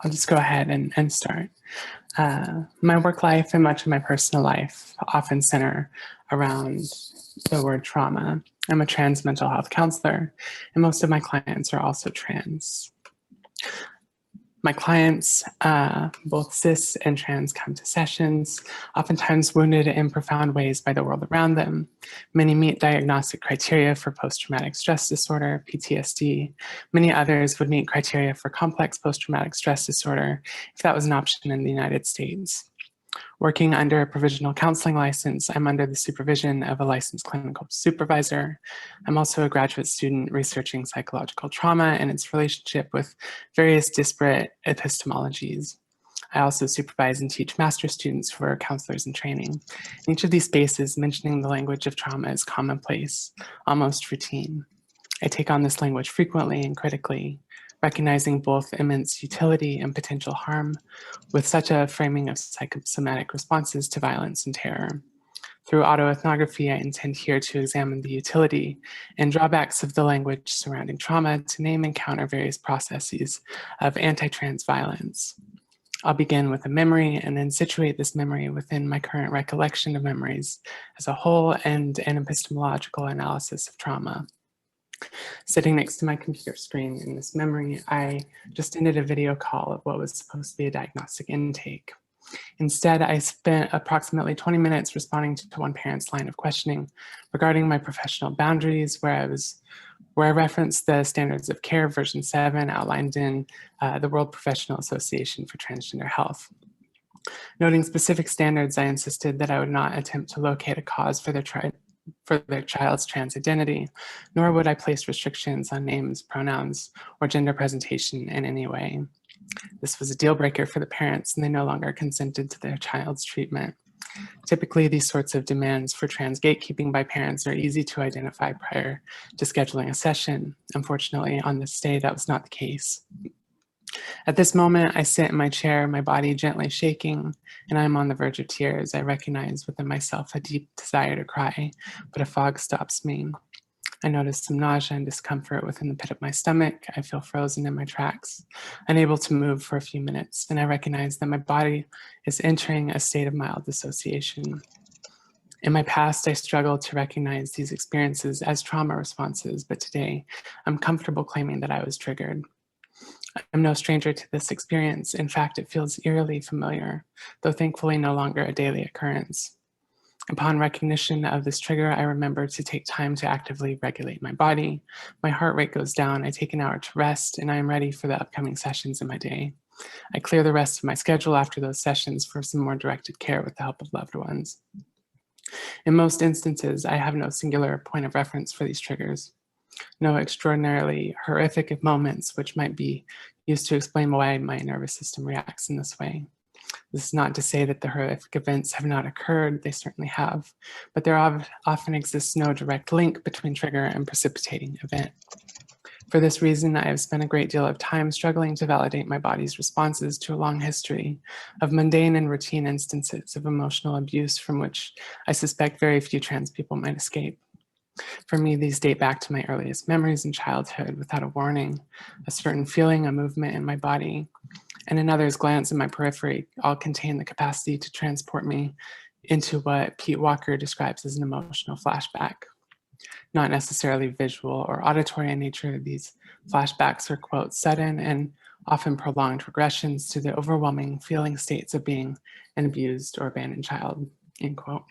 I'll just go ahead and start. My work life and much of my personal life often center around the word trauma. I'm a trans mental health counselor, and most of my clients are also trans. My clients, both cis and trans, come to sessions, oftentimes wounded in profound ways by the world around them. Many meet diagnostic criteria for post-traumatic stress disorder, PTSD. Many others would meet criteria for complex post-traumatic stress disorder if that was an option in the United States. Working under a provisional counseling license, I'm under the supervision of a licensed clinical supervisor. I'm also a graduate student researching psychological trauma and its relationship with various disparate epistemologies. I also supervise and teach master's students who are counselors in training. In each of these spaces, mentioning the language of trauma is commonplace, almost routine. I take on this language frequently and critically, recognizing both immense utility and potential harm with such a framing of psychosomatic responses to violence and terror. Through autoethnography, I intend here to examine the utility and drawbacks of the language surrounding trauma to name and counter various processes of anti-trans violence. I'll begin with a memory and then situate this memory within my current recollection of memories as a whole and an epistemological analysis of trauma. Sitting next to my computer screen in this memory, I just ended a video call of what was supposed to be a diagnostic intake. Instead, I spent approximately 20 minutes responding to one parent's line of questioning regarding my professional boundaries, where I referenced the Standards of Care version 7 outlined in the World Professional Association for Transgender Health. Noting specific standards, I insisted that I would not attempt to locate a cause for their child's trans identity, nor would I place restrictions on names, pronouns, or gender presentation in any way. This was a deal breaker for the parents, and they no longer consented to their child's treatment. Typically, these sorts of demands for trans gatekeeping by parents are easy to identify prior to scheduling a session. Unfortunately, on this day, that was not the case. At this moment, I sit in my chair, my body gently shaking, and I am on the verge of tears. I recognize within myself a deep desire to cry, but a fog stops me. I notice some nausea and discomfort within the pit of my stomach. I feel frozen in my tracks, unable to move for a few minutes, and I recognize that my body is entering a state of mild dissociation. In my past, I struggled to recognize these experiences as trauma responses, but today I'm comfortable claiming that I was triggered. I'm no stranger to this experience. In fact, it feels eerily familiar, though thankfully no longer a daily occurrence. Upon recognition of this trigger, I remember to take time to actively regulate my body. My heart rate goes down, I take an hour to rest, and I am ready for the upcoming sessions in my day. I clear the rest of my schedule after those sessions for some more directed care with the help of loved ones. In most instances, I have no singular point of reference for these triggers. No extraordinarily horrific moments which might be used to explain why my nervous system reacts in this way. This is not to say that the horrific events have not occurred, they certainly have, but there often exists no direct link between trigger and precipitating event. For this reason, I have spent a great deal of time struggling to validate my body's responses to a long history of mundane and routine instances of emotional abuse from which I suspect very few trans people might escape. For me, these date back to my earliest memories in childhood without a warning, a certain feeling, a movement in my body, and another's glance in my periphery all contain the capacity to transport me into what Pete Walker describes as an emotional flashback. Not necessarily visual or auditory in nature, these flashbacks are, quote, sudden and often prolonged regressions to the overwhelming feeling states of being an abused or abandoned child, end quote.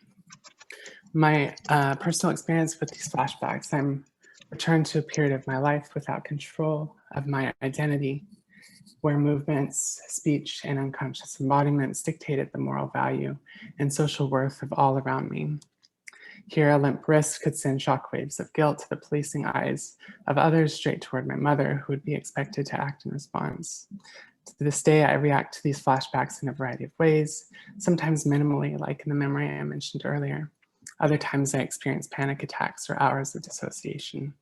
My personal experience with these flashbacks, I'm returned to a period of my life without control of my identity, where movements, speech, and unconscious embodiments dictated the moral value and social worth of all around me. Here, a limp wrist could send shockwaves of guilt to the policing eyes of others straight toward my mother, who would be expected to act in response. To this day, I react to these flashbacks in a variety of ways, sometimes minimally, like in the memory I mentioned earlier. Other times I experience panic attacks or hours of dissociation.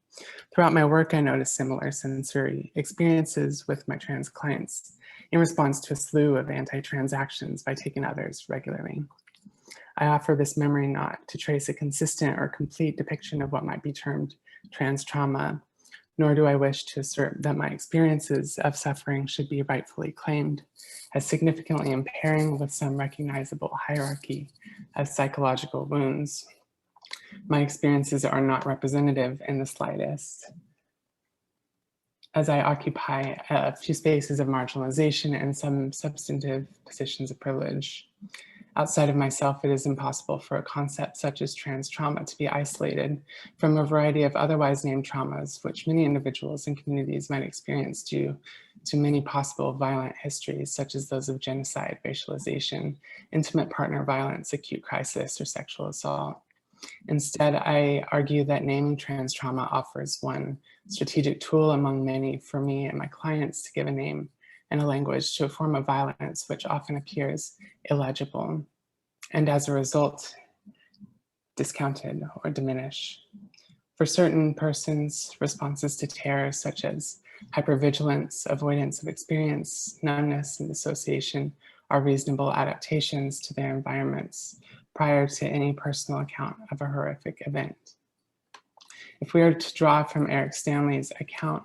Throughout my work, I notice similar sensory experiences with my trans clients in response to a slew of anti-trans actions by taking others regularly. I offer this memory not to trace a consistent or complete depiction of what might be termed trans trauma, nor do I wish to assert that my experiences of suffering should be rightfully claimed as significantly impairing with some recognizable hierarchy of psychological wounds. My experiences are not representative in the slightest, as I occupy a few spaces of marginalization and some substantive positions of privilege. Outside of myself, it is impossible for a concept such as trans trauma to be isolated from a variety of otherwise named traumas, which many individuals and communities might experience due to many possible violent histories, such as those of genocide, racialization, intimate partner violence, acute crisis, or sexual assault. Instead, I argue that naming trans trauma offers one strategic tool among many for me and my clients to give a name and a language to a form of violence which often appears illegible, and as a result, discounted or diminished. For certain persons, responses to terror such as hypervigilance, avoidance of experience, numbness, and dissociation are reasonable adaptations to their environments prior to any personal account of a horrific event. If we are to draw from Eric Stanley's account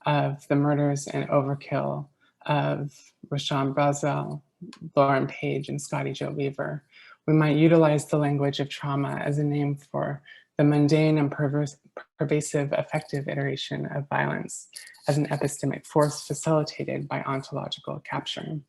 of the murders and overkill of Rashawn Brazel, Lauren Page, and Scotty Joe Weaver, we might utilize the language of trauma as a name for the mundane and pervasive affective iteration of violence as an epistemic force facilitated by ontological capture.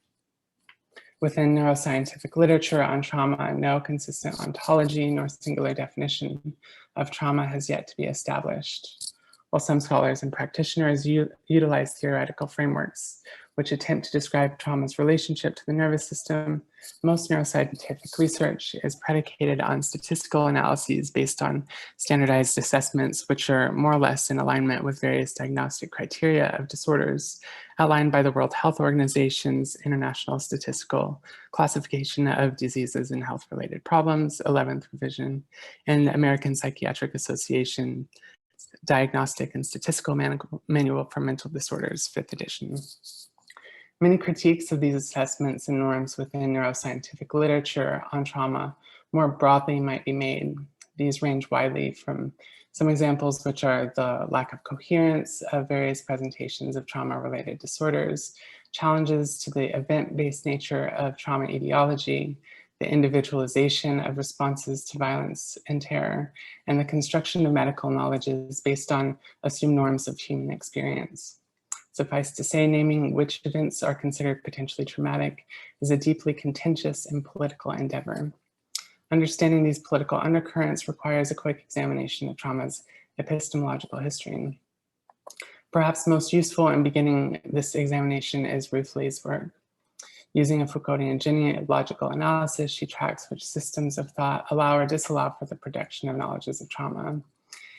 Within neuroscientific literature on trauma, no consistent ontology nor singular definition of trauma has yet to be established. While some scholars and practitioners utilize theoretical frameworks which attempt to describe trauma's relationship to the nervous system, most neuroscientific research is predicated on statistical analyses based on standardized assessments, which are more or less in alignment with various diagnostic criteria of disorders outlined by the World Health Organization's International Statistical Classification of Diseases and Health-Related Problems, 11th revision, and the American Psychiatric Association Diagnostic and Statistical Manual for Mental Disorders, 5th edition. Many critiques of these assessments and norms within neuroscientific literature on trauma more broadly might be made. These range widely from some examples, which are the lack of coherence of various presentations of trauma-related disorders, challenges to the event-based nature of trauma etiology, the individualization of responses to violence and terror, and the construction of medical knowledges based on assumed norms of human experience. Suffice to say, naming which events are considered potentially traumatic is a deeply contentious and political endeavor. Understanding these political undercurrents requires a quick examination of trauma's epistemological history. Perhaps most useful in beginning this examination is Ruth Lee's work. Using a Foucauldian genealogical analysis, she tracks which systems of thought allow or disallow for the production of knowledges of trauma.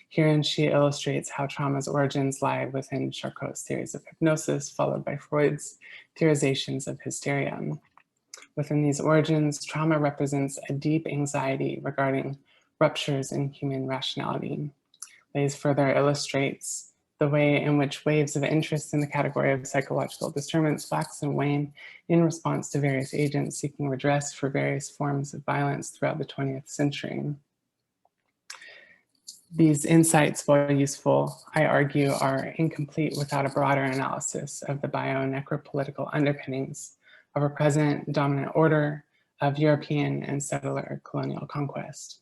Herein, she illustrates how trauma's origins lie within Charcot's theories of hypnosis, followed by Freud's theorizations of hysteria. Within these origins, trauma represents a deep anxiety regarding ruptures in human rationality. Lees further illustrates the way in which waves of interest in the category of psychological disturbance wax and wane in response to various agents seeking redress for various forms of violence throughout the 20th century. These insights, while useful, I argue, are incomplete without a broader analysis of the bio-necropolitical underpinnings of a present dominant order of European and settler colonial conquest.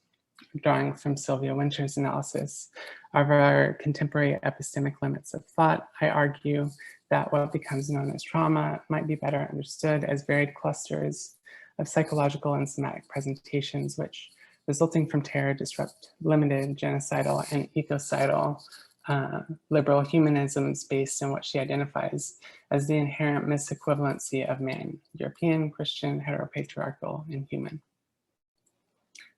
Drawing from Sylvia Winter's analysis of our contemporary epistemic limits of thought, I argue that what becomes known as trauma might be better understood as varied clusters of psychological and somatic presentations which, resulting from terror, disrupt limited, genocidal, and ecocidal liberal humanisms based on what she identifies as the inherent misequivalency of man, European, Christian, heteropatriarchal, and human.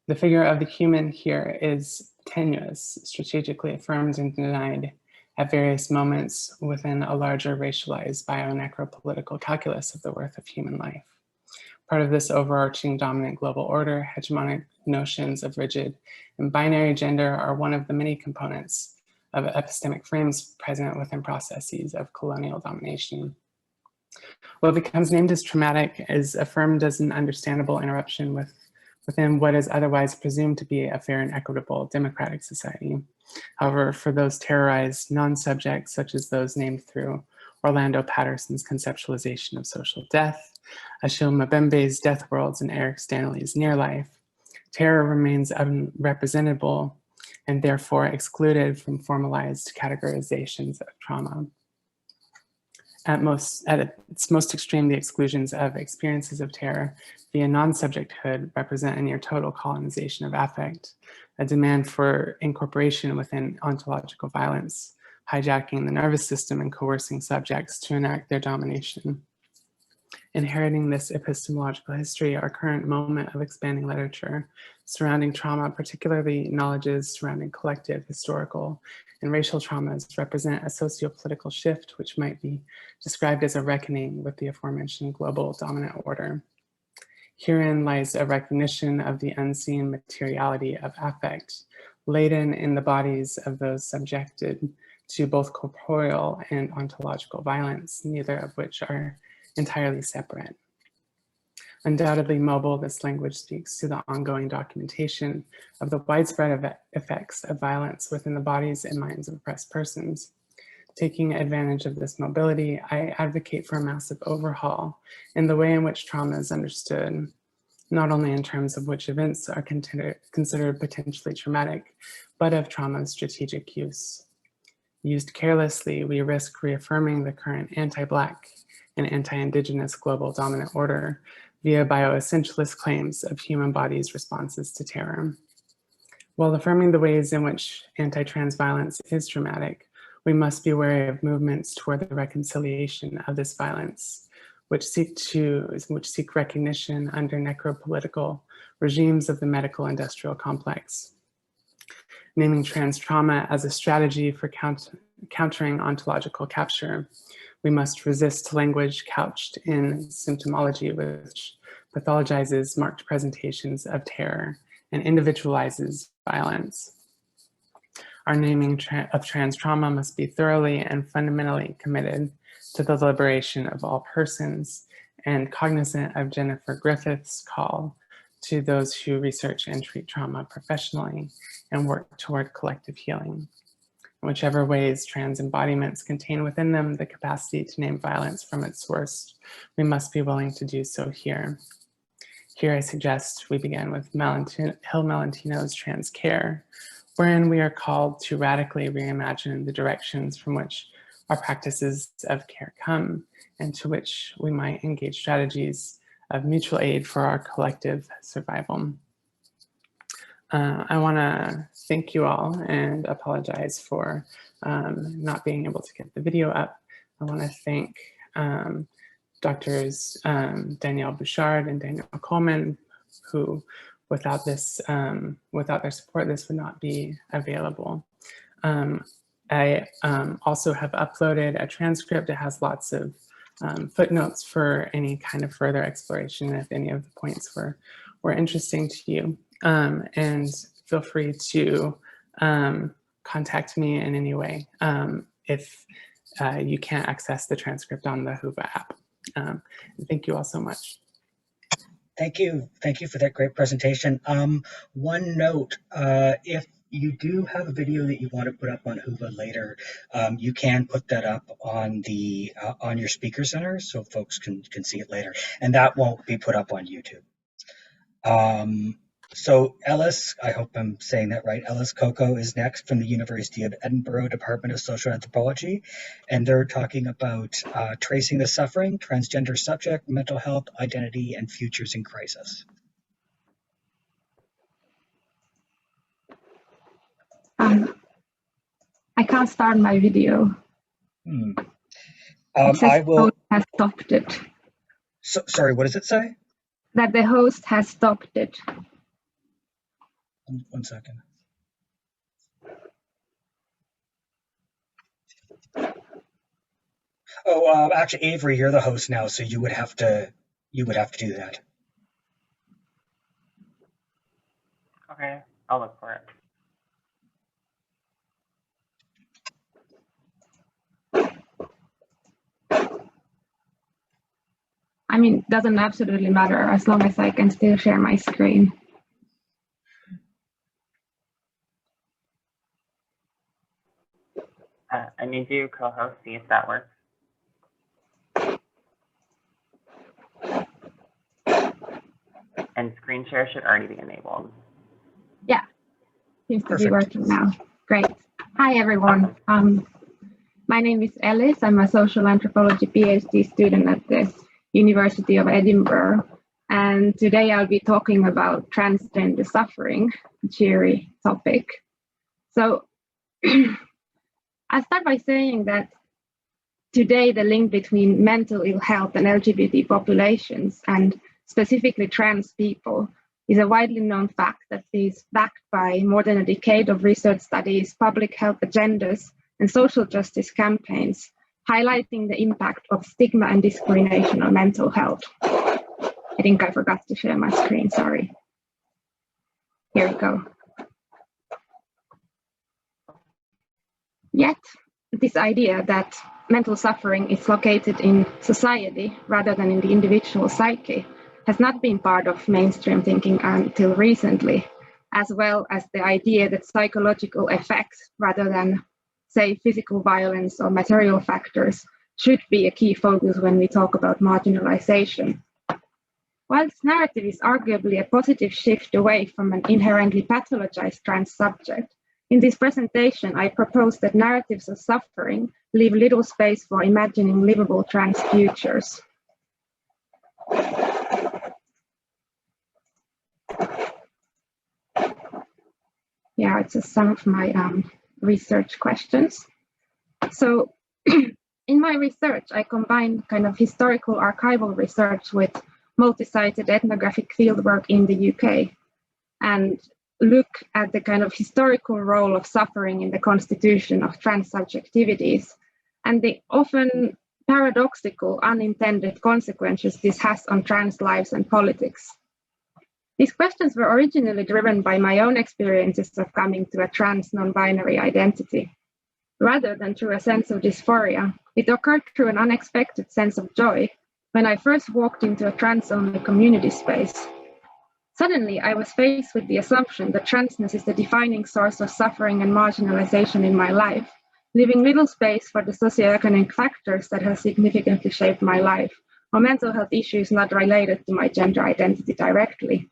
The figure of the human here is tenuous, strategically affirmed and denied at various moments within a larger racialized bio-necropolitical calculus of the worth of human life. Part of this overarching dominant global order, hegemonic notions of rigid and binary gender are one of the many components of epistemic frames present within processes of colonial domination. What becomes named as traumatic is affirmed as an understandable interruption within what is otherwise presumed to be a fair and equitable democratic society. However, for those terrorized non-subjects, such as those named through Orlando Patterson's conceptualization of social death, Achille Mbembe's Death Worlds, and Eric Stanley's Near Life, terror remains unrepresentable and therefore excluded from formalized categorizations of trauma. At its most extreme, the exclusions of experiences of terror via non-subjecthood represent a near total colonization of affect, a demand for incorporation within ontological violence, hijacking the nervous system and coercing subjects to enact their domination. Inheriting this epistemological history, our current moment of expanding literature surrounding trauma, particularly knowledges surrounding collective, historical, and racial traumas, represent a socio-political shift which might be described as a reckoning with the aforementioned global dominant order. Herein lies a recognition of the unseen materiality of affect, laden in the bodies of those subjected to both corporeal and ontological violence, neither of which are entirely separate. Undoubtedly mobile, this language speaks to the ongoing documentation of the widespread effects of violence within the bodies and minds of oppressed persons. Taking advantage of this mobility, I advocate for a massive overhaul in the way in which trauma is understood, not only in terms of which events are considered potentially traumatic, but of trauma's strategic use. Used carelessly, we risk reaffirming the current anti-Black and anti-Indigenous global dominant order via bioessentialist claims of human bodies' responses to terror. While affirming the ways in which anti-trans violence is traumatic, we must be wary of movements toward the reconciliation of this violence, which seek recognition under necropolitical regimes of the medical industrial complex. Naming trans trauma as a strategy for countering ontological capture, we must resist language couched in symptomology, which pathologizes marked presentations of terror and individualizes violence. Our naming of trans trauma must be thoroughly and fundamentally committed to the liberation of all persons and cognizant of Jennifer Griffith's call to those who research and treat trauma professionally and work toward collective healing. In whichever ways trans embodiments contain within them the capacity to name violence from its source, we must be willing to do so here. Here I suggest we begin with Hill Malentino's Trans Care, wherein we are called to radically reimagine the directions from which our practices of care come, and to which we might engage strategies of mutual aid for our collective survival. I want to thank you all and apologize for not being able to get the video up. I want to thank Doctors Danielle Bouchard and Daniel Coleman, who without their support, this would not be available. I also have uploaded a transcript. It has lots of footnotes for any kind of further exploration if any of the points were interesting to you. And feel free to contact me in any way if you can't access the transcript on the Whova app. Thank you all so much. Thank you for that great presentation. One note, if you do have a video that you want to put up on Whova later, you can put that up on the on your speaker center so folks can see it later, and that won't be put up on YouTube. So Ellis, I hope I'm saying that right, Ellis Coco is next from the University of Edinburgh Department of Social Anthropology, and they're talking about tracing the suffering, transgender subject, mental health, identity, and futures in crisis. I can't start my video. I will. Host has stopped it. So, sorry, what does it say? That the host has stopped it. One second. Oh, actually, Avery, you're the host now, so you would have to do that. Okay, I'll look for it. I mean, it doesn't absolutely matter as long as I can still share my screen. I need you co-host, see if that works. And screen share should already be enabled. Yeah, seems to be Perfect. working now. Great. Hi, everyone. My name is Ellis. I'm a social anthropology PhD student at the University of Edinburgh. And today I'll be talking about transgender suffering, a cheery topic. So I'll start by saying that today the link between mental ill health and LGBT populations, and specifically trans people, is a widely known fact that is backed by more than a decade of research studies, public health agendas, and social justice campaigns, highlighting the impact of stigma and discrimination on mental health. I think I forgot to share my screen, sorry. Here we go. Yet, this idea that mental suffering is located in society rather than in the individual psyche has not been part of mainstream thinking until recently, as well as the idea that psychological effects rather than, say, physical violence or material factors should be a key focus when we talk about marginalization. While this narrative is arguably a positive shift away from an inherently pathologized trans subject, in this presentation, I propose that narratives of suffering leave little space for imagining livable trans futures. Yeah, it's just some of my research questions. So in my research, I combine kind of historical archival research with multi-sited ethnographic fieldwork in the UK and look at the kind of historical role of suffering in the constitution of trans subjectivities and the often paradoxical unintended consequences this has on trans lives and politics. These questions were originally driven by my own experiences of coming to a trans non-binary identity. Rather than through a sense of dysphoria, it occurred through an unexpected sense of joy when I first walked into a trans-only community space. Suddenly, I was faced with the assumption that transness is the defining source of suffering and marginalization in my life, leaving little space for the socioeconomic factors that have significantly shaped my life, or mental health issues not related to my gender identity directly.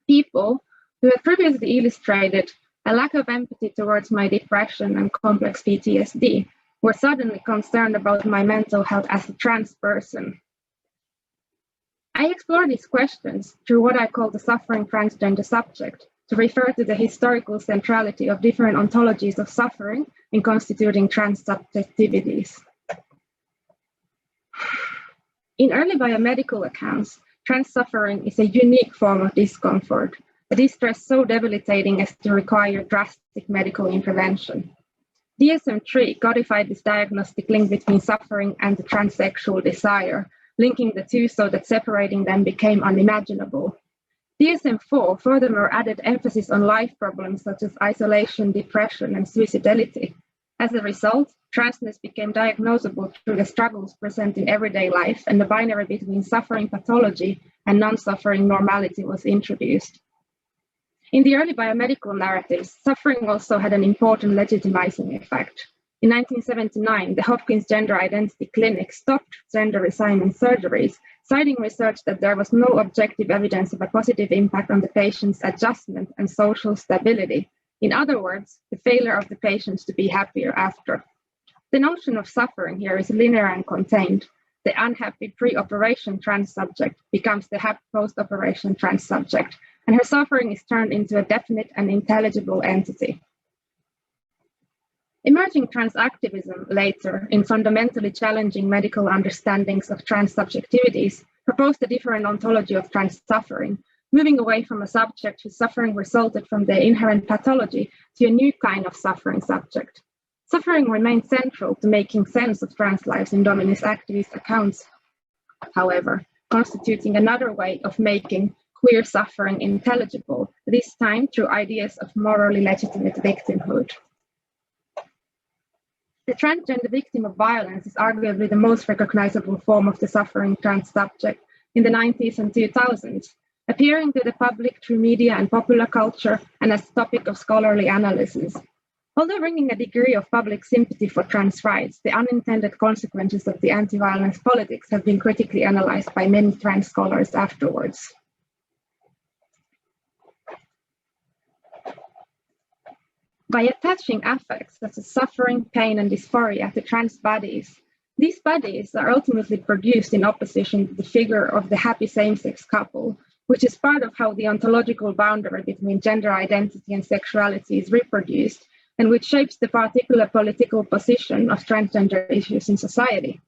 People who had previously illustrated a lack of empathy towards my depression and complex PTSD were suddenly concerned about my mental health as a trans person. I explore these questions through what I call the suffering transgender subject, to refer to the historical centrality of different ontologies of suffering in constituting trans subjectivities. In early biomedical accounts, trans suffering is a unique form of discomfort, a distress so debilitating as to require drastic medical intervention. DSM-3 codified this diagnostic link between suffering and the transsexual desire, linking the two so that separating them became unimaginable. DSM-4 furthermore added emphasis on life problems such as isolation, depression, and suicidality. As a result, transness became diagnosable through the struggles present in everyday life, and the binary between suffering pathology and non-suffering normality was introduced. In the early biomedical narratives, suffering also had an important legitimizing effect. In 1979, the Hopkins Gender Identity Clinic stopped gender reassignment surgeries, citing research that there was no objective evidence of a positive impact on the patient's adjustment and social stability. In other words, the failure of the patients to be happier after. The notion of suffering here is linear and contained. The unhappy pre-operation trans subject becomes the happy post-operation trans subject, and her suffering is turned into a definite and intelligible entity. Emerging trans activism later, in fundamentally challenging medical understandings of trans subjectivities, proposed a different ontology of trans suffering, moving away from a subject whose suffering resulted from their inherent pathology to a new kind of suffering subject. Suffering remained central to making sense of trans lives in dominist activist accounts, however, constituting another way of making queer suffering intelligible, this time through ideas of morally legitimate victimhood. The transgender victim of violence is arguably the most recognizable form of the suffering trans subject in the 90s and 2000s, appearing to the public through media and popular culture and as a topic of scholarly analysis. Although bringing a degree of public sympathy for trans rights, the unintended consequences of the anti-violence politics have been critically analyzed by many trans scholars afterwards. By attaching affects such as suffering, pain, and dysphoria to trans bodies, these bodies are ultimately produced in opposition to the figure of the happy same-sex couple, which is part of how the ontological boundary between gender identity and sexuality is reproduced, and which shapes the particular political position of transgender issues in society.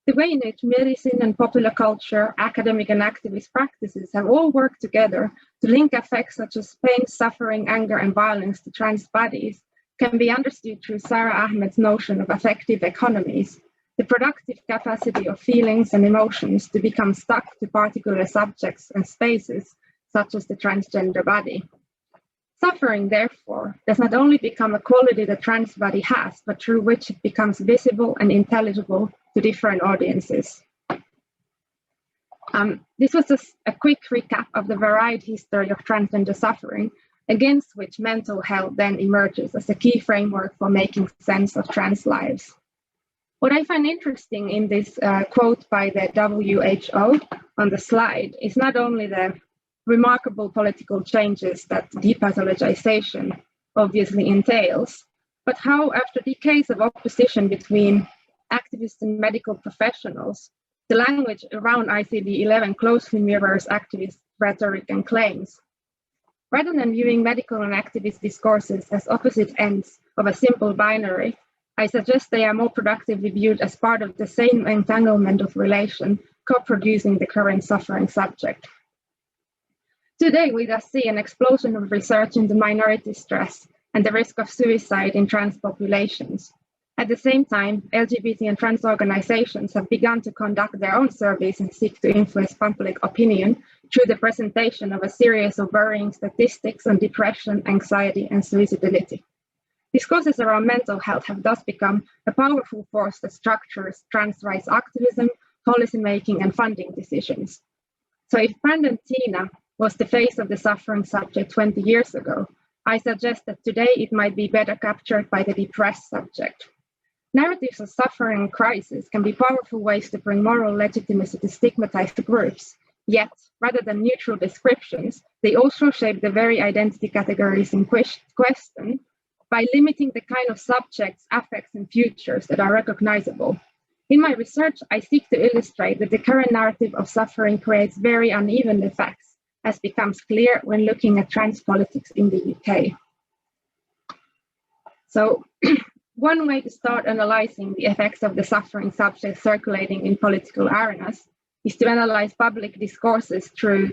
The way in which medicine and popular culture, academic and activist practices have all worked together to link affects such as pain, suffering, anger, and violence to trans bodies can be understood through Sarah Ahmed's notion of affective economies, the productive capacity of feelings and emotions to become stuck to particular subjects and spaces, such as the transgender body. Suffering, therefore, does not only become a quality the trans body has, but through which it becomes visible and intelligible to different audiences. This was just a quick recap of the varied history of transgender suffering, against which mental health then emerges as a key framework for making sense of trans lives. What I find interesting in this quote by the WHO on the slide is not only the remarkable political changes that depathologization obviously entails, but how after decades of opposition between activists and medical professionals, the language around ICD-11 closely mirrors activist rhetoric and claims. Rather than viewing medical and activist discourses as opposite ends of a simple binary, I suggest they are more productively viewed as part of the same entanglement of relation co-producing the current suffering subject. Today, we thus see an explosion of research into minority stress and the risk of suicide in trans populations. At the same time, LGBT and trans organizations have begun to conduct their own surveys and seek to influence public opinion through the presentation of a series of worrying statistics on depression, anxiety, and suicidality. Discourses around mental health have thus become a powerful force that structures trans rights activism, policymaking, and funding decisions. So if Brandon Teena was the face of the suffering subject 20 years ago, I suggest that today it might be better captured by the depressed subject. Narratives of suffering and crisis can be powerful ways to bring moral legitimacy to stigmatized groups, yet, rather than neutral descriptions, they also shape the very identity categories in question by limiting the kind of subjects, affects, and futures that are recognizable. In my research, I seek to illustrate that the current narrative of suffering creates very uneven effects, as becomes clear when looking at trans politics in the UK. So, one way to start analyzing the effects of the suffering subject circulating in political arenas is to analyze public discourses through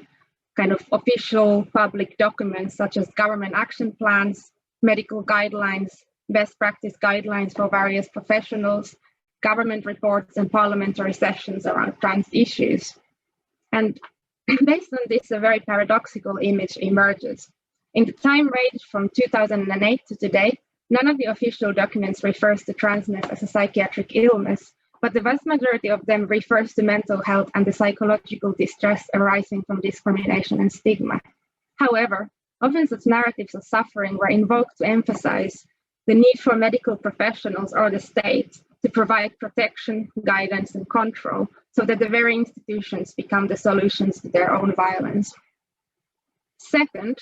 kind of official public documents such as government action plans, medical guidelines, best practice guidelines for various professionals, government reports, and parliamentary sessions around trans issues. And based on this, a very paradoxical image emerges. In the time range from 2008 to today, none of the official documents refers to transness as a psychiatric illness, but the vast majority of them refers to mental health and the psychological distress arising from discrimination and stigma. However, often such narratives of suffering were invoked to emphasize the need for medical professionals or the state to provide protection, guidance, and control so that the very institutions become the solutions to their own violence. Second,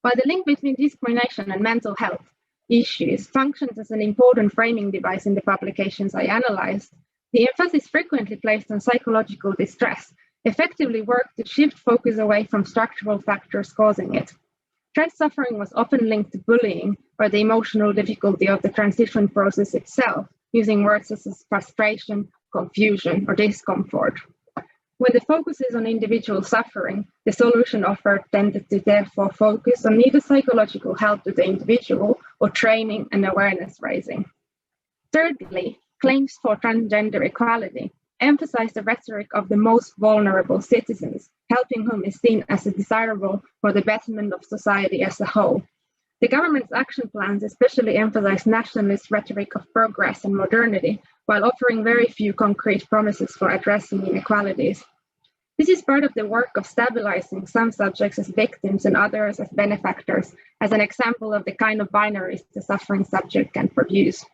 while the link between discrimination and mental health issues functions as an important framing device in the publications I analyzed, the emphasis frequently placed on psychological distress effectively worked to shift focus away from structural factors causing it. Trans suffering was often linked to bullying or the emotional difficulty of the transition process itself, using words such as frustration, confusion, or discomfort. When the focus is on individual suffering, the solution offered tended to therefore focus on either psychological help to the individual or training and awareness raising. Thirdly, claims for transgender equality emphasize the rhetoric of the most vulnerable citizens, helping whom is seen as desirable for the betterment of society as a whole. The government's action plans especially emphasize nationalist rhetoric of progress and modernity, while offering very few concrete promises for addressing inequalities. This is part of the work of stabilizing some subjects as victims and others as benefactors, as an example of the kind of binaries the suffering subject can produce.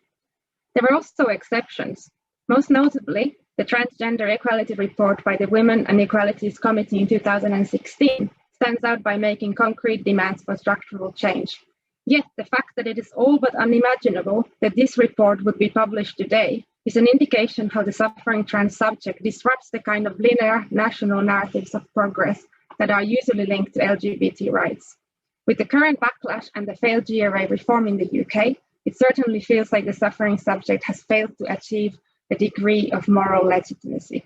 There were also exceptions. Most notably, the Transgender Equality Report by the Women and Equalities Committee in 2016 stands out by making concrete demands for structural change. Yet the fact that it is all but unimaginable that this report would be published today is an indication how the suffering trans subject disrupts the kind of linear national narratives of progress that are usually linked to LGBT rights. With the current backlash and the failed GRA reform in the UK, it certainly feels like the suffering subject has failed to achieve a degree of moral legitimacy.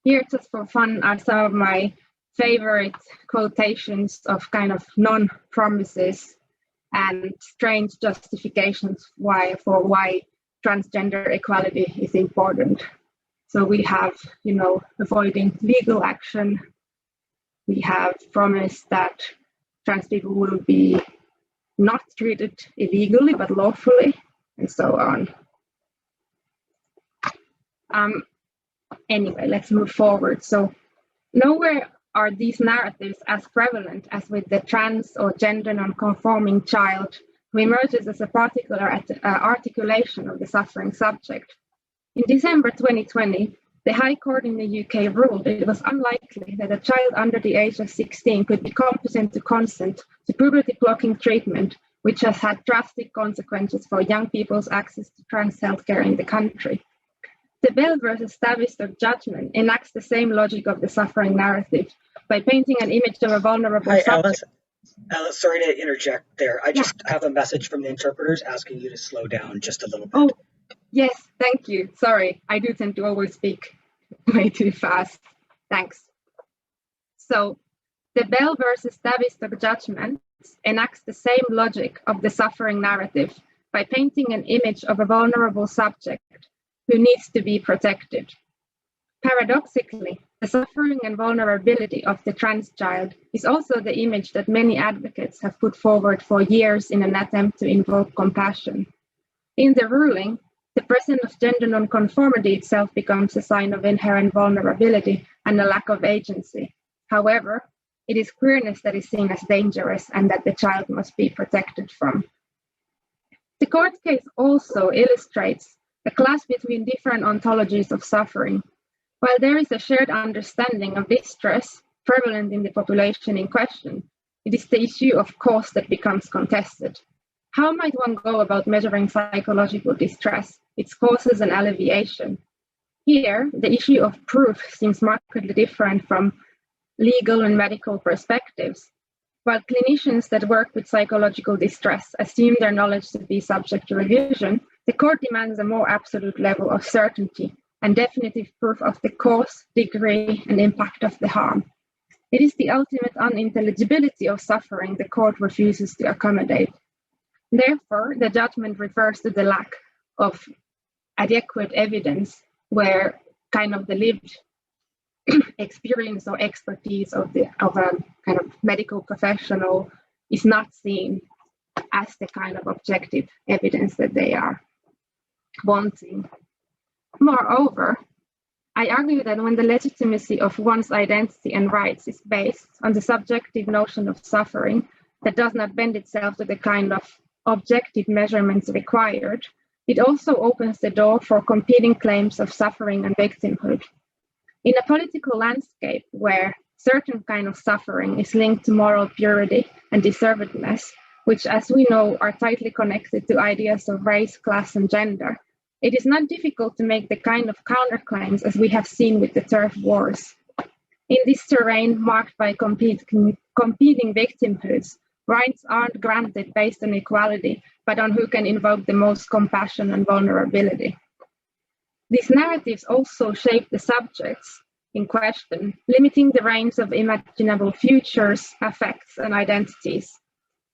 Here, just for fun, are some of my favorite quotations of kind of non-promises and strange justifications for why transgender equality is important. So we have, avoiding legal action. We have promised that trans people will be not treated illegally, but lawfully, and so on. Anyway, let's move forward. So nowhere are these narratives as prevalent as with the trans or gender non-conforming child who emerges as a particular articulation of the suffering subject. In December 2020, the High Court in the UK ruled it was unlikely that a child under the age of 16 could be competent to consent to puberty-blocking treatment, which has had drastic consequences for young people's access to trans healthcare in the country. The Bell versus Tavistock judgment enacts the same logic of the suffering narrative by painting an image of a vulnerable subject. Alice, sorry to interject there. I just have a message from the interpreters asking you to slow down just a little bit. Oh, yes, thank you. Sorry, I do tend to always speak way too fast. Thanks. So, the Bell versus Tavistock judgment enacts the same logic of the suffering narrative by painting an image of a vulnerable subject who needs to be protected. Paradoxically, the suffering and vulnerability of the trans child is also the image that many advocates have put forward for years in an attempt to invoke compassion. In the ruling, the presence of gender nonconformity itself becomes a sign of inherent vulnerability and a lack of agency. However, it is queerness that is seen as dangerous and that the child must be protected from. The court case also illustrates the clash between different ontologies of suffering. While there is a shared understanding of distress prevalent in the population in question, it is the issue of cause that becomes contested. How might one go about measuring psychological distress, its causes and alleviation? Here, the issue of proof seems markedly different from legal and medical perspectives. While clinicians that work with psychological distress assume their knowledge to be subject to revision, the court demands a more absolute level of certainty and definitive proof of the cause, degree, and impact of the harm. It is the ultimate unintelligibility of suffering the court refuses to accommodate. Therefore, the judgment refers to the lack of adequate evidence where kind of the lived experience or expertise of a kind of medical professional is not seen as the kind of objective evidence that they are wanting. Moreover, I argue that when the legitimacy of one's identity and rights is based on the subjective notion of suffering that does not bend itself to the kind of objective measurements required, it also opens the door for competing claims of suffering and victimhood. In a political landscape where certain kind of suffering is linked to moral purity and deservedness, which, as we know, are tightly connected to ideas of race, class, and gender, it is not difficult to make the kind of counterclaims as we have seen with the turf wars. In this terrain marked by competing victimhoods, rights aren't granted based on equality, but on who can invoke the most compassion and vulnerability. These narratives also shape the subjects in question, limiting the range of imaginable futures, affects, and identities.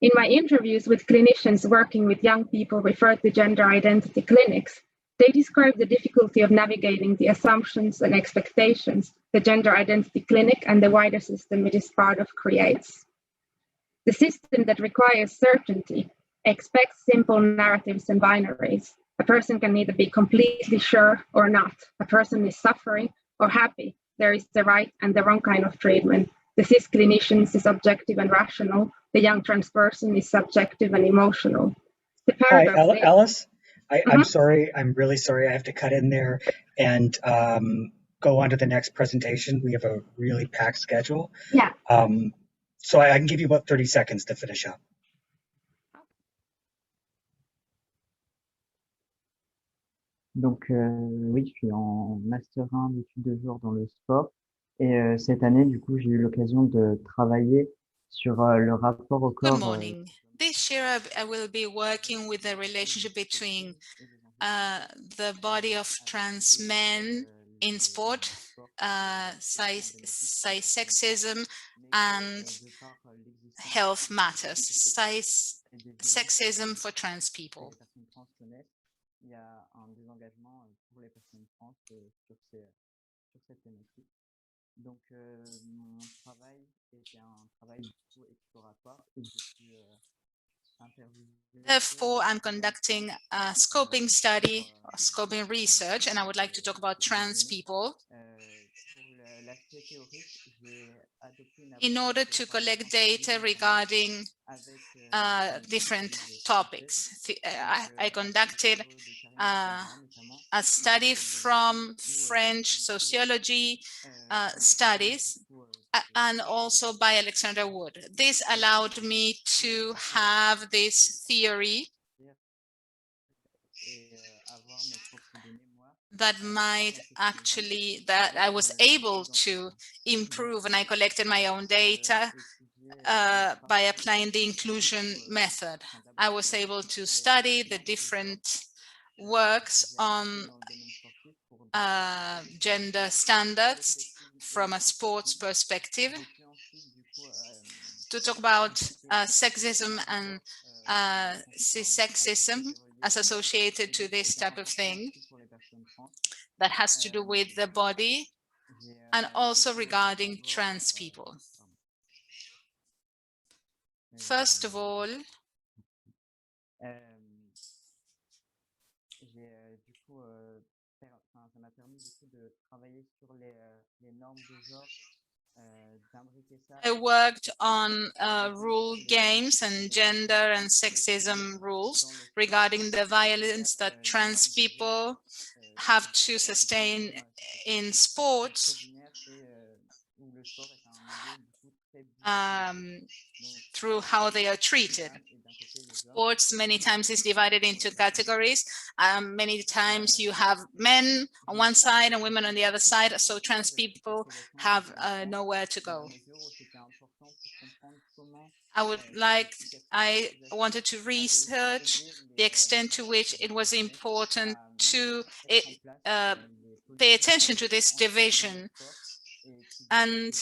In my interviews with clinicians working with young people referred to gender identity clinics, they describe the difficulty of navigating the assumptions and expectations the gender identity clinic and the wider system it is part of creates. The system that requires certainty expects simple narratives and binaries. A person can either be completely sure or not. A person is suffering or happy. There is the right and the wrong kind of treatment. The cis clinicians is objective and rational. The young trans person is subjective and emotional. The Hi, paradox is, Alice. I'm Mhm. sorry. I'm really sorry. I have to cut in there and go on to the next presentation. We have a really packed schedule. yeah, So I can give you about 30 seconds to finish up. Donc oui, je suis en Master 1 d'études de genre dans le sport. Et cette année, du coup, j'ai eu l'occasion de travailler sur le rapport au corps. Good morning. This year I will be working with the relationship between the body of trans men in sport, sexism, and health matters, sexism for trans people. Il y a un désengagement pour les personnes trans sur cette thématique. Donc, mon travail était un travail plutôt exploratoire et je suis interviewé. Therefore, I'm conducting a scoping study, or scoping research, and I would like to talk about trans people. In order to collect data regarding different topics. I conducted a study from French sociology studies and also by Alexander Wood. This allowed me to have this theory that I was able to improve, and I collected my own data by applying the inclusion method. I was able to study the different works on gender standards from a sports perspective, to talk about sexism and cis-sexism as associated to this type of thing that has to do with the body, and also regarding trans people. First of all, ça m'a permis du coup de travailler sur les normes de genre, d'imbriquer ça. I worked on rule games and gender and sexism rules regarding the violence that trans people have to sustain in sports through how they are treated. Sports many times is divided into categories. Many times you have men on one side and women on the other side, so trans people have nowhere to go. I wanted to research the extent to which it was important to pay attention to this division, and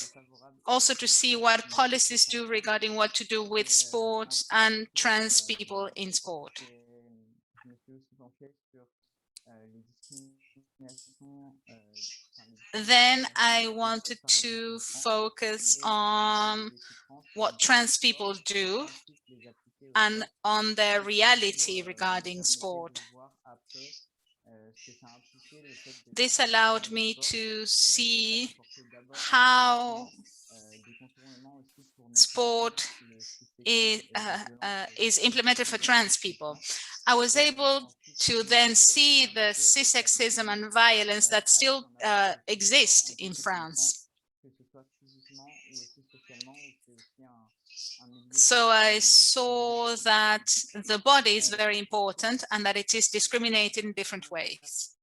also to see what policies do regarding what to do with sports and trans people in sport. Then I wanted to focus on what trans people do and on their reality regarding sport. This allowed me to see how sport is implemented for trans people. I was able to then see the cis-sexism and violence that still exist in France. So I saw that the body is very important and that it is discriminated in different ways.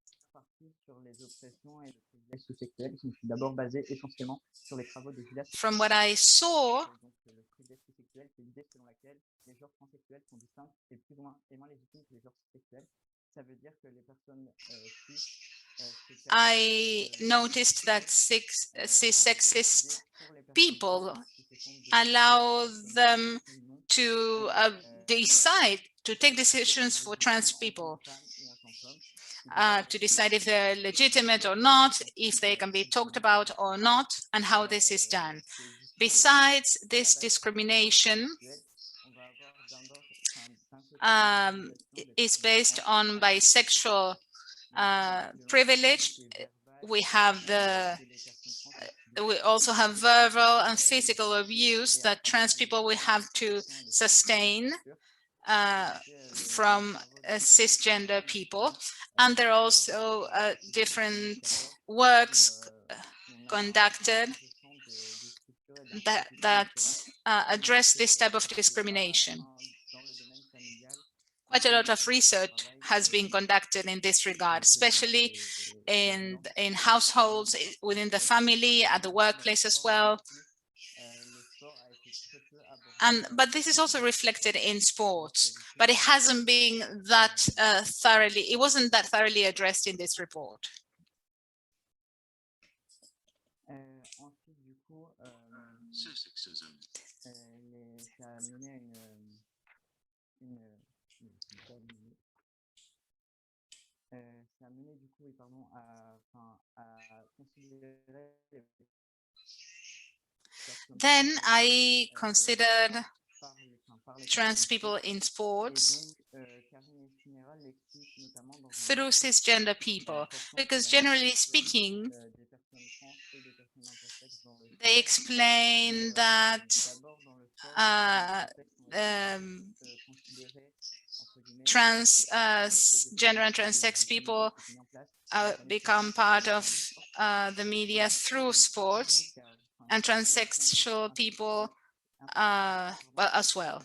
From what I saw, I noticed that cis-sexist people allow them to decide, to take decisions for trans people, to decide if they're legitimate or not, if they can be talked about or not, and how this is done. Besides this discrimination, is based on bisexual privilege. we have we also have verbal and physical abuse that trans people will have to sustain from cisgender people. And there are also different works conducted that address this type of discrimination. Quite a lot of research has been conducted in this regard, especially in households, within the family, at the workplace as well. But this is also reflected in sports, but it hasn't been that it wasn't that thoroughly addressed in this report. Ensuite, du coup, ça a mené à ça a mené du coup, pardon, à considérer Then I considered trans people in sports through cisgender people, because generally speaking, they explain that transgender and transsex people become part of the media through sports, and transsexual people as well.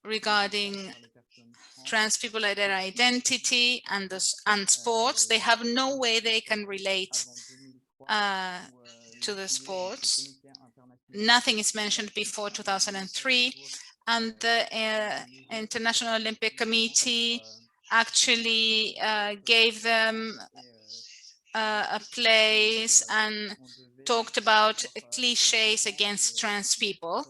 Regarding trans people and their identity and sports, they have no way they can relate to the sports. Nothing is mentioned before 2003, and the International Olympic Committee actually gave them a place and talked about cliches against trans people.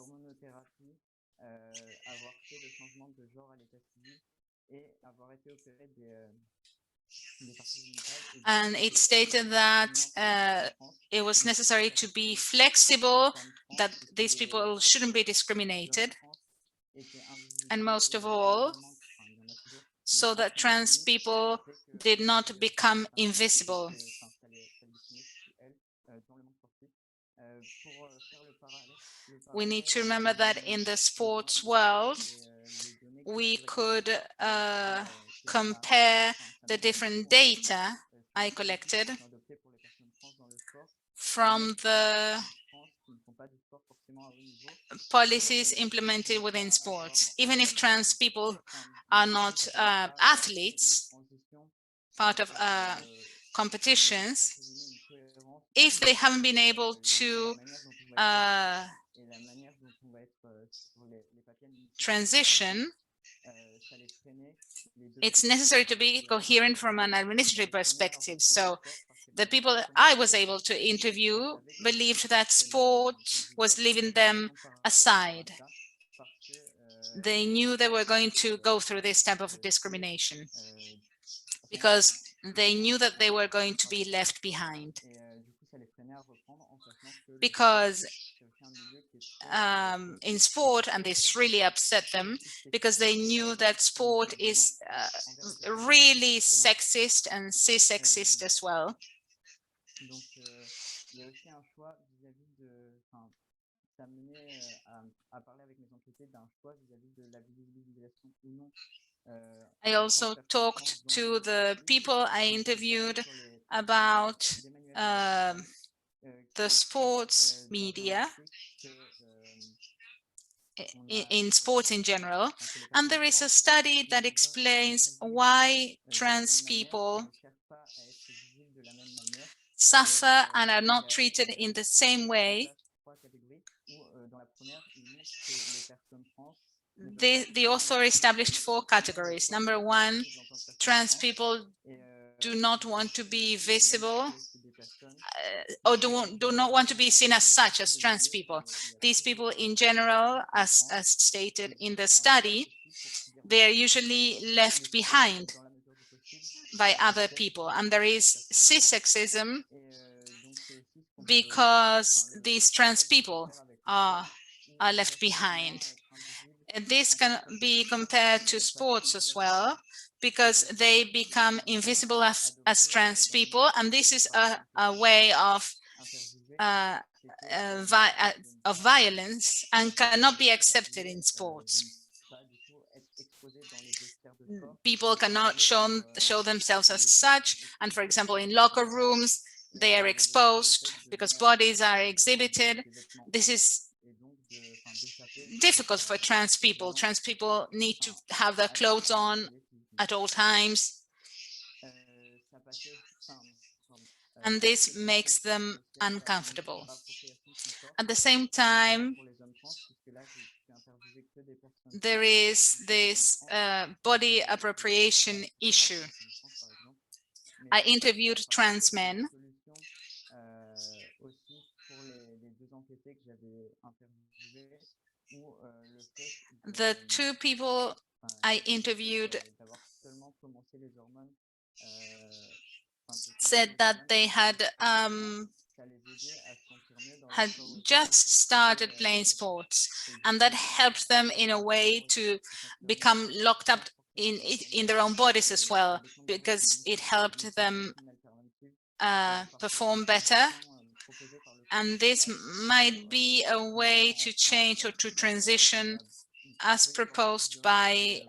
And it stated that it was necessary to be flexible, that these people shouldn't be discriminated, and most of all, so that trans people did not become invisible. We need to remember that in the sports world, we could compare the different data I collected from the policies implemented within sports. Even if trans people are not athletes, part of competitions, if they haven't been able to transition, it's necessary to be coherent from an administrative perspective. So the people I was able to interview believed that sport was leaving them aside. They knew they were going to go through this type of discrimination because they knew that they were going to be left behind. Because in sport, and this really upset them, because they knew that sport is really sexist and cis-sexist as well. I also talked to the people I interviewed about the sports media in sports in general, and there is a study that explains why trans people suffer and are not treated in the same way. The author established 4 categories. Number 1, trans people do not want to be visible or do not want to be seen as such as trans people. These people in general, as stated in the study, they are usually left behind by other people. And there is cis-sexism because these trans people are left behind. And this can be compared to sports as well, because they become invisible as trans people, and this is a way of violence and cannot be accepted in sports. People cannot show themselves as such, and for example, in locker rooms, they are exposed because bodies are exhibited. This is difficult for trans people. Trans people need to have their clothes on at all times, and this makes them uncomfortable. At the same time, there is this body appropriation issue. I interviewed trans men. The two people I interviewed said that they had just started playing sports, and that helped them in a way to become locked up in their own bodies as well, because it helped them perform better. And this might be a way to change or to transition as proposed by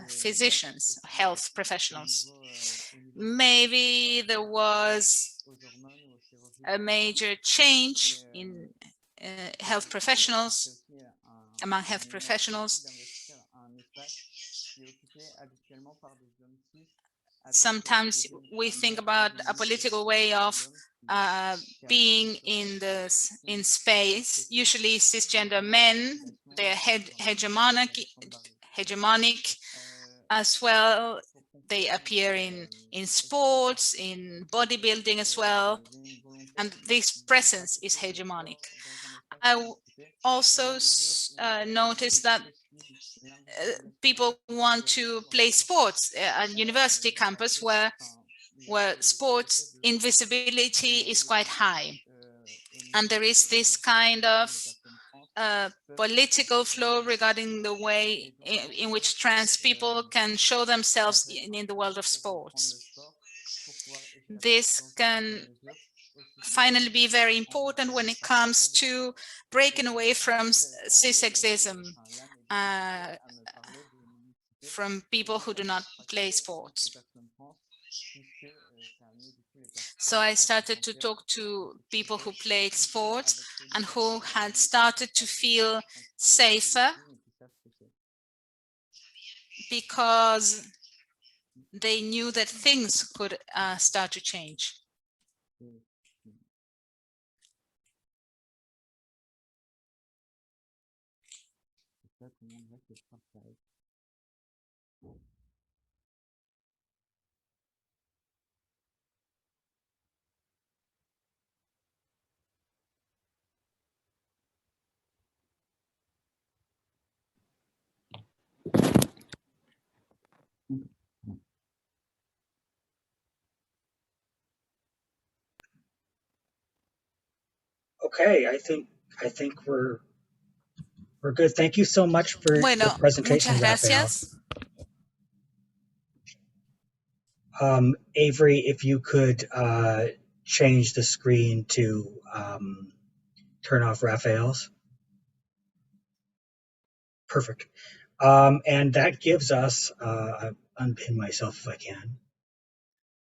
physicians, health professionals. Maybe there was a major change in health professionals, among health professionals. Sometimes we think about a political way of being in space. Usually cisgender men, they're hegemonic as well. They appear in sports, in bodybuilding as well, and this presence is hegemonic. I also noticed that people want to play sports at university campus where sports invisibility is quite high. And there is this kind of political flow regarding the way in which trans people can show themselves in the world of sports. This can finally be very important when it comes to breaking away from cissexism, from people who do not play sports. So I started to talk to people who played sports and who had started to feel safer because they knew that things could start to change. Okay, I think we're good. Thank you so much for Bueno, the presentation, muchas Rafael. gracias. Avery, if you could change the screen to turn off Rafael's. Perfect. And that gives us, unpin myself if I can.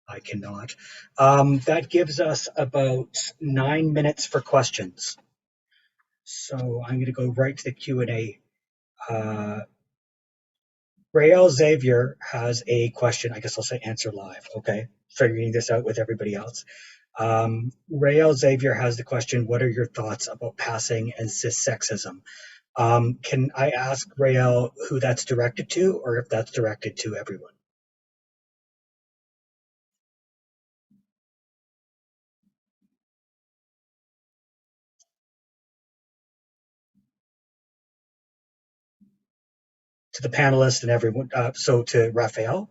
I cannot. That gives us about 9 minutes for questions. So I'm going to go right to the Q&A. Rael Xavier has a question. I guess I'll say answer live. Okay. Figuring this out with everybody else. Rael Xavier has the question, what are your thoughts about passing and cissexism? Can I ask Rael who that's directed to, or if that's directed to everyone? To the panelists and everyone. So to Rafael?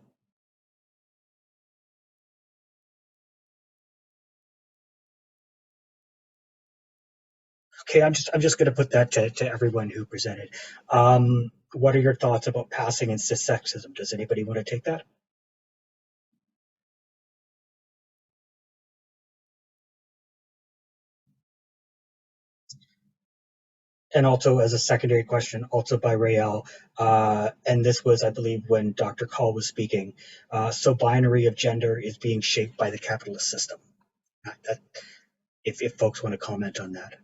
Okay, I'm just going to put that to everyone who presented. What are your thoughts about passing and cissexism? Does anybody want to take that? And also as a secondary question, also by Rael, and this was, I believe, when Dr. Call was speaking, so binary of gender is being shaped by the capitalist system. If folks want to comment on that.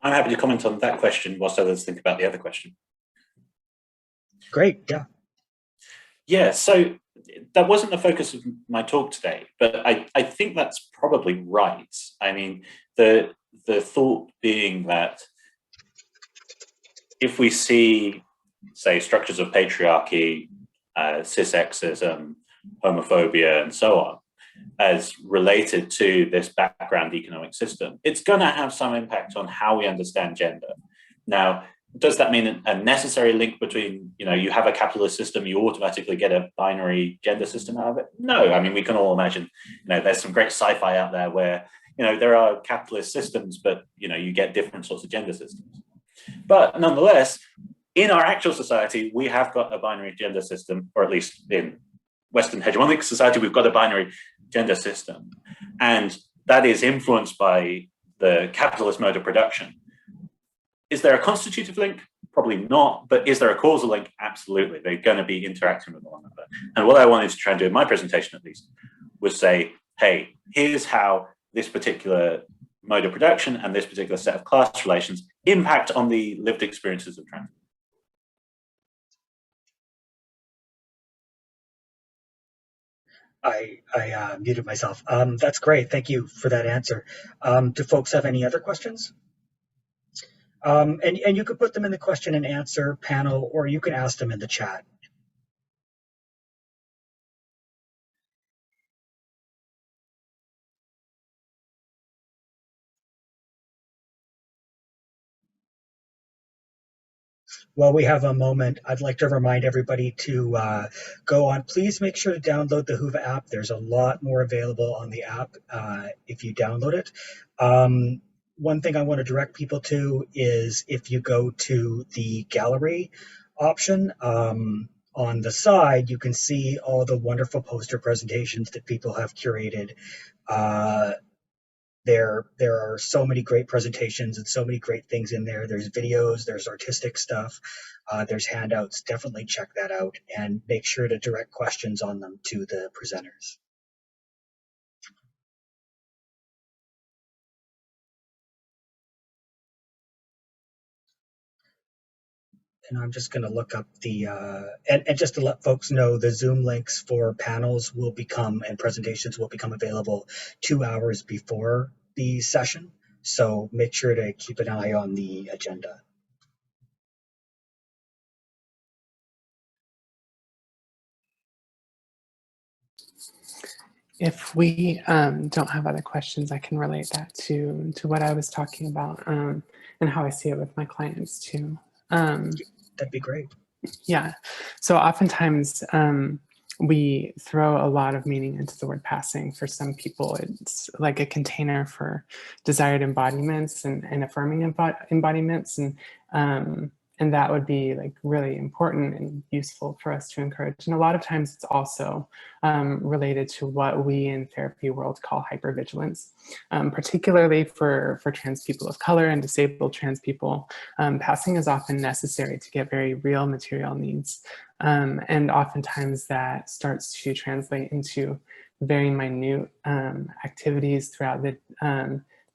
I'm happy to comment on that question whilst others think about the other question. Great, yeah. Yeah, so that wasn't the focus of my talk today, but I think that's probably right. I mean, the thought being that if we see, say, structures of patriarchy, cissexism, homophobia, and so on, as related to this background economic system, it's going to have some impact on how we understand gender. Now, does that mean a necessary link between, you have a capitalist system, you automatically get a binary gender system out of it? No, I mean, we can all imagine, there's some great sci-fi out there where, there are capitalist systems, but, you get different sorts of gender systems. But nonetheless, in our actual society, we have got a binary gender system, or at least in Western hegemonic society, we've got a binary gender system. And that is influenced by the capitalist mode of production. Is there a constitutive link? Probably not, but is there a causal link? Absolutely. They're going to be interacting with one another. And what I wanted to try and do in my presentation, at least, was say, hey, here's how this particular mode of production and this particular set of class relations impact on the lived experiences of trans. I muted myself. That's great. Thank you for that answer. Do folks have any other questions? And you could put them in the question and answer panel, or you can ask them in the chat. While we have a moment, I'd like to remind everybody to go on. Please make sure to download the Whova app. There's a lot more available on the app if you download it. One thing I want to direct people to is if you go to the gallery option on the side, you can see all the wonderful poster presentations that people have curated. There are so many great presentations and so many great things in there. There's videos, there's artistic stuff, there's handouts. Definitely check that out and make sure to direct questions on them to the presenters. And I'm just going to look up the, and just to let folks know, the Zoom links for panels will become, and presentations will become available 2 hours before the session. So make sure to keep an eye on the agenda. If we don't have other questions, I can relate that to what I was talking about and how I see it with my clients too. That'd be great. Yeah, so oftentimes we throw a lot of meaning into the word passing. For some people, it's like a container for desired embodiments and affirming embodiments, and that would be like really important and useful for us to encourage. And a lot of times it's also related to what we in therapy world call hypervigilance, particularly for trans people of color and disabled trans people. Passing is often necessary to get very real material needs. And oftentimes that starts to translate into very minute activities throughout the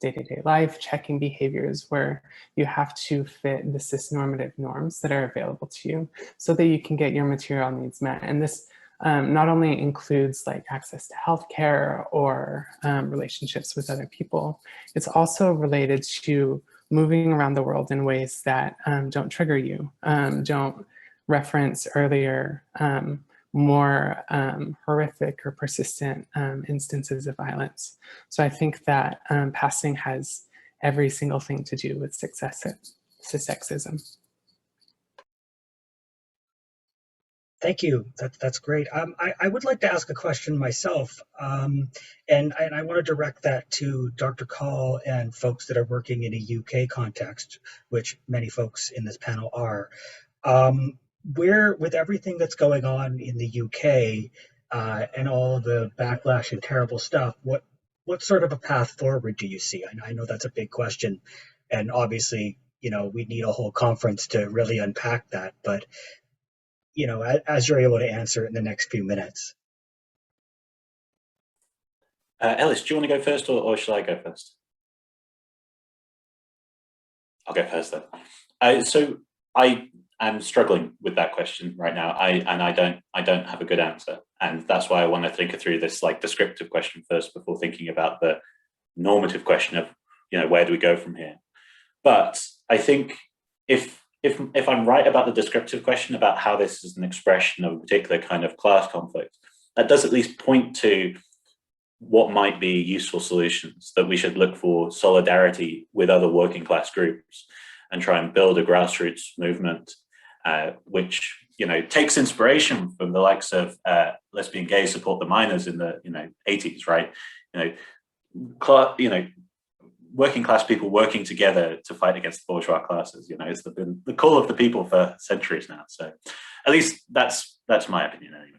day-to-day life, checking behaviors where you have to fit the cisnormative norms that are available to you so that you can get your material needs met. And this not only includes like access to healthcare or relationships with other people, it's also related to moving around the world in ways that don't trigger you, don't reference earlier more horrific or persistent instances of violence. So I think that passing has every single thing to do with cissexism. Thank you. That's great. I would like to ask a question myself, and I want to direct that to Dr. Call and folks that are working in a UK context, which many folks in this panel are. Where, with everything that's going on in the UK and all the backlash and terrible stuff, what sort of a path forward do you see? I know that's a big question, and obviously, you know, we need a whole conference to really unpack that. But, you know, as you're able to answer it in the next few minutes. Ellis, do you want to go first, or shall I go first? I'll go first then. So I am struggling with that question right now. I don't have a good answer, and that's why I want to think through this like descriptive question first before thinking about the normative question of, you know, where do we go from here? But I think if I'm right about the descriptive question about how this is an expression of a particular kind of class conflict, that does at least point to what might be useful solutions, that we should look for solidarity with other working class groups and try and build a grassroots movement, which, you know, takes inspiration from the likes of Lesbian Gay Support the Miners in the 80s, right? Working class people working together to fight against the bourgeois classes. You know, it's been the call of the people for centuries now. So at least that's my opinion anyway.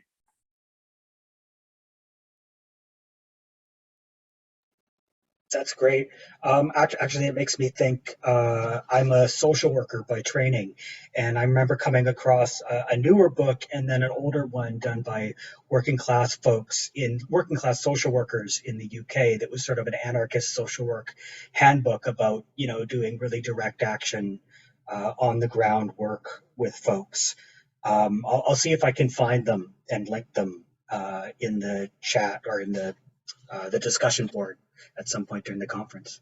That's great. Actually, it makes me think. I'm a social worker by training, and I remember coming across a newer book and then an older one done by working class social workers in the UK. That was sort of an anarchist social work handbook about, you know, doing really direct action on the ground work with folks. I'll see if I can find them and link them in the chat or in the discussion board at some point during the conference.